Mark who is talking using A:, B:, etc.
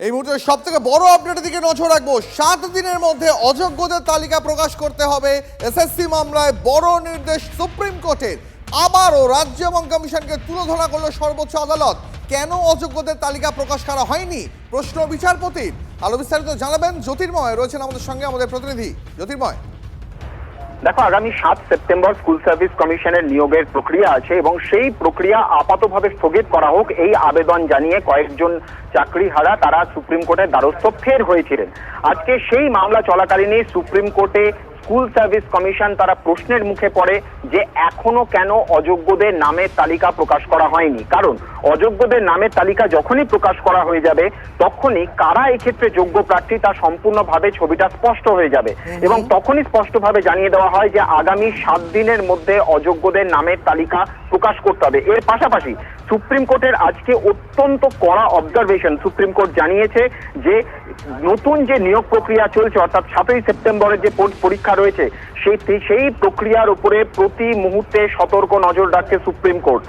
A: এই মুহূর্তে সব থেকে বড় আপডেটের দিকে নজর রাখবো। 7 দিনের মধ্যে অযোগ্যদের তালিকা প্রকাশ করতে হবে। এসএসসি মামলায় বড় নির্দেশ সুপ্রিম কোর্টের। আবারও রাজ্য এবং কমিশনকে তুলোধনা করলো সর্বোচ্চ আদালত। কেন অযোগ্যদের তালিকা প্রকাশ করা হয়নি প্রশ্ন বিচারপতির। আরো বিস্তারিত জানাবেন জ্যোতির্ময়, রয়েছেন আমাদের সঙ্গে আমাদের প্রতিনিধি জ্যোতির্ময়।
B: দেখো, আগামী 7 সেপ্টেম্বর স্কুল সার্ভিস কমিশনের নিয়োগের প্রক্রিয়া আছে এবং সেই প্রক্রিয়া আপাতভাবে স্থগিত করা হোক এই আবেদন জানিয়ে কয়েকজন চাকরিহারা তারা সুপ্রিম কোর্টের দ্বারস্থ ফের হয়েছিলেন। আজকে সেই মামলা চলাকালীনই সুপ্রিম কোর্টে স্কুল সার্ভিস কমিশন তারা প্রশ্নের মুখে পড়ে যে এখনো কেন অযোগ্যদের নামের তালিকা প্রকাশ করা হয়নি। কারণ অযোগ্যদের নামের তালিকা যখনই প্রকাশ করা হয়ে যাবে তখনই কারা এক্ষেত্রে যোগ্য প্রার্থী তা সম্পূর্ণভাবে ছবিটা স্পষ্ট হয়ে যাবে এবং তখনই স্পষ্টভাবে জানিয়ে দেওয়া হয় যে আগামী 7 দিনের মধ্যে অযোগ্যদের নামের তালিকা প্রকাশ করতে হবে। এর পাশাপাশি সুপ্রিম কোর্টের আজকে অত্যন্ত কড়া অবজারভেশন। সুপ্রিম কোর্ট জানিয়েছে যে নতুন যে নিয়োগ প্রক্রিয়া চলছে অর্থাৎ 7ই সেপ্টেম্বরের যে পরীক্ষা রয়েছে সেই প্রক্রিয়ার উপরে প্রতি মুহূর্তে সতর্ক নজর রাখছে সুপ্রিম কোর্ট।